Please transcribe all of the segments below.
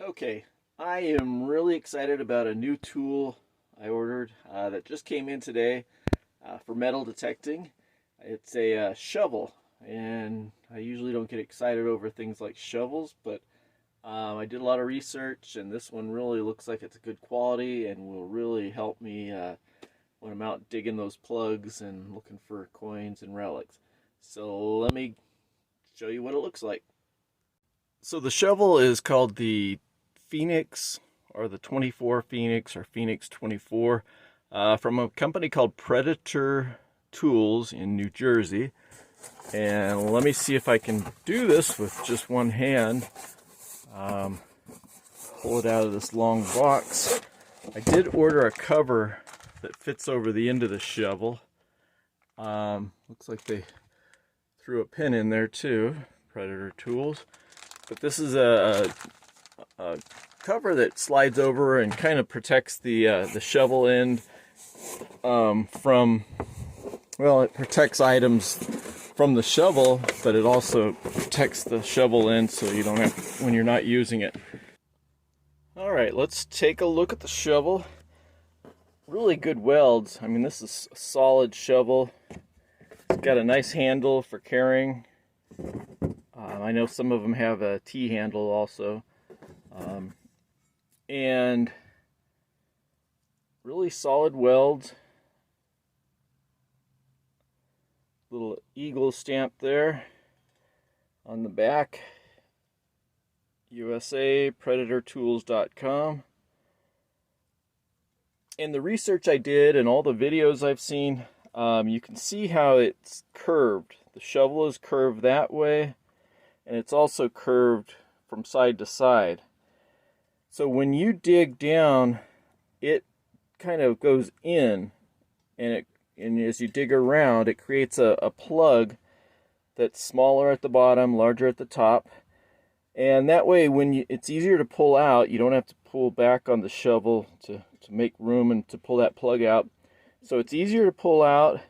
Okay, I am really excited about a new tool I ordered that just came in today for metal detecting. It's a shovel, and I usually don't get excited over things like shovels, but I did a lot of research, and this one really looks like it's a good quality and will really help me when I'm out digging those plugs and looking for coins and relics. So let me show you what it looks like. So the shovel is called the Phoenix, or the 24 Phoenix, or Phoenix 24, from a company called PredatorTools in New Jersey. And let me see if I can do this with just one hand. Pull it out of this long box. I did order a cover that fits over the end of the shovel. Looks like they threw a pin in there too, PredatorTools. But this is a cover that slides over and kind of protects the shovel end from, well, it protects items from the shovel, but it also protects the shovel end so you don't have, when you're not using it. All right, let's take a look at the shovel. Really good welds. I mean, this is a solid shovel. It's got a nice handle for carrying. I know some of them have a T-handle also. And really solid welds. Little eagle stamp there on the back. USA, PredatorTools.com. And the research I did and all the videos I've seen, you can see how it's curved. The shovel is curved that way, and it's also curved from side to side. So when you dig down, it kind of goes in, and as you dig around, it creates a plug that's smaller at the bottom, larger at the top. And that way, it's easier to pull out. You don't have to pull back on the shovel to make room and to pull that plug out. So it's easier to pull out.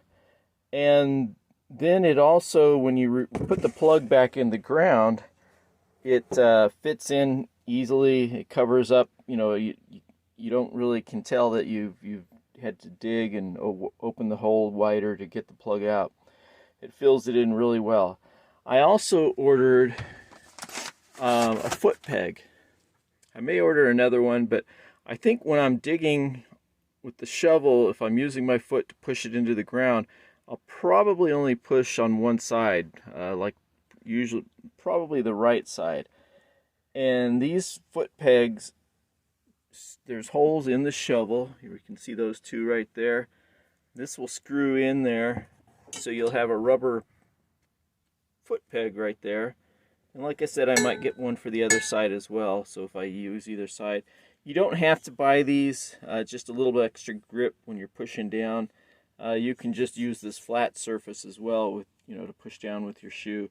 And then it also, when you put the plug back in the ground, it fits in easily. It covers up. You know, you don't really can tell that you've had to dig and open the hole wider to get the plug out. It fills it in really well. I also ordered a foot peg. I may order another one, but I think when I'm digging with the shovel, if I'm using my foot to push it into the ground, I'll probably only push on one side, like usually probably the right side. And these foot pegs, there's holes in the shovel. Here we can see those two right there. This will screw in there, so you'll have a rubber foot peg right there. And like I said, I might get one for the other side as well, so if I use either side. You don't have to buy these, just a little bit extra grip when you're pushing down. You can just use this flat surface as well, with to push down with your shoe.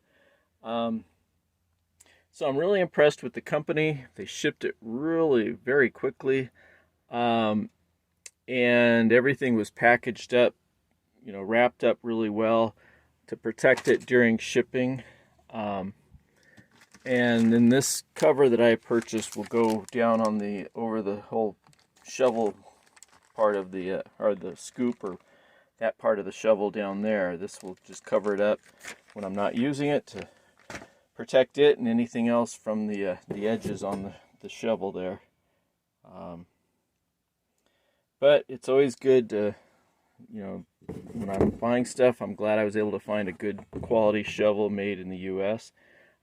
So I'm really impressed with the company. They shipped it really very quickly, and everything was packaged up, wrapped up really well to protect it during shipping. And then this cover that I purchased will go down on over the whole shovel part of the or the scoop, or that part of the shovel down there. This will just cover it up when I'm not using it, to protect it and anything else from the edges on the shovel there. But it's always good to, when I'm buying stuff, I'm glad I was able to find a good quality shovel made in the US.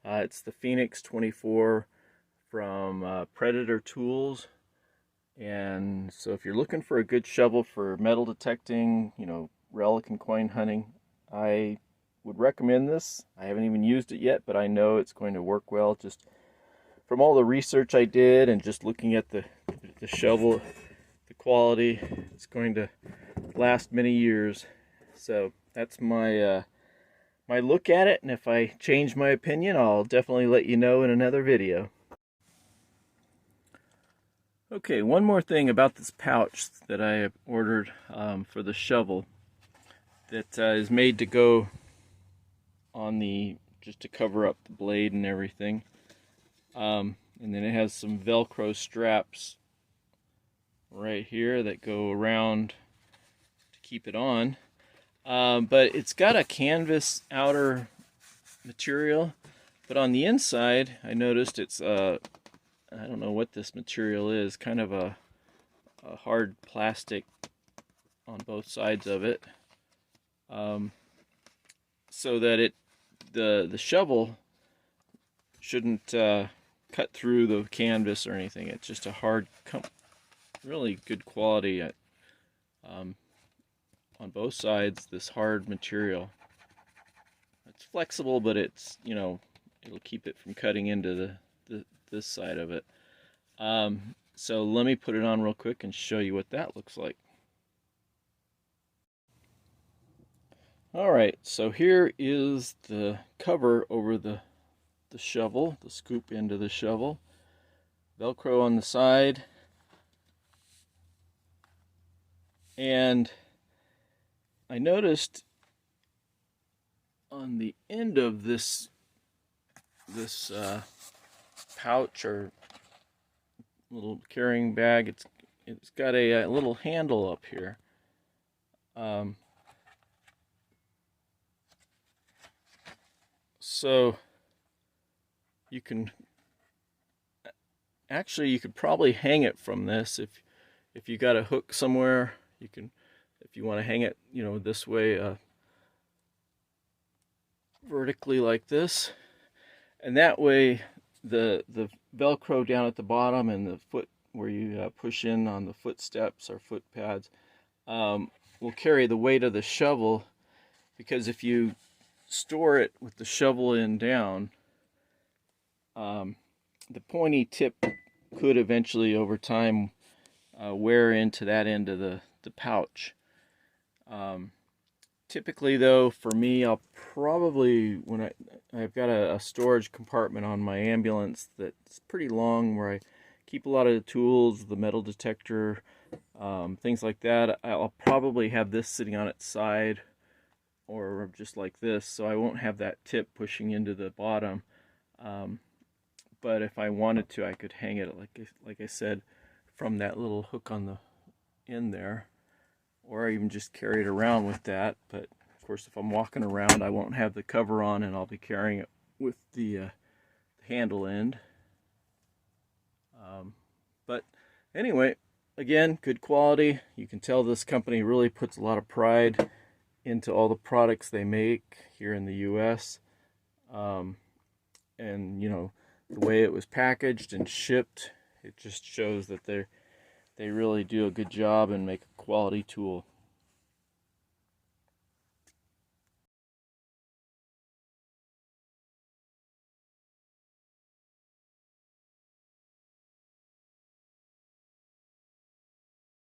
It's the Phoenix 24 from Predator Tools. And so if you're looking for a good shovel for metal detecting, relic and coin hunting, I would recommend this. I haven't even used it yet, but I know it's going to work well. Just from all the research I did and just looking at the shovel, the quality, it's going to last many years. So that's my my look at it, and if I change my opinion, I'll definitely let you know in another video. Okay, one more thing about this pouch that I have ordered for the shovel that is made to go on just to cover up the blade and everything. And then it has some Velcro straps right here that go around to keep it on. But it's got a canvas outer material, but on the inside I noticed it's I don't know what this material is, kind of a hard plastic on both sides of it, so that the shovel shouldn't cut through the canvas or anything. It's just a hard, really good quality on both sides, this hard material. It's flexible, but it's, you know, it'll keep it from cutting into this side of it. So let me put it on real quick and show you what that looks like. Alright, so here is the cover over the shovel, the scoop end of the shovel. Velcro on the side. And I noticed on the end of this pouch or little carrying bag, it's got a little handle up here. So you can actually, you could probably hang it from this if you got a hook somewhere. You can, if you want to hang it, you know, this way, vertically like this, and that way the Velcro down at the bottom and the foot where you push in on the footsteps or foot pads will carry the weight of the shovel, because if you store it with the shovel end down, the pointy tip could eventually over time wear into that end of the pouch. Typically though, for me, I'll probably, when I've got a storage compartment on my ambulance that's pretty long, where I keep a lot of the tools, the metal detector, things like that. I'll probably have this sitting on its side, or just like this, so I won't have that tip pushing into the bottom. But if I wanted to, I could hang it, like I said, from that little hook on the end there, or even just carry it around with that. But of course, if I'm walking around, I won't have the cover on, and I'll be carrying it with the handle end. But anyway, again, good quality. You can tell this company really puts a lot of pride into all the products they make here in the US. And you know, the way it was packaged and shipped, it just shows that they really do a good job and make a quality tool.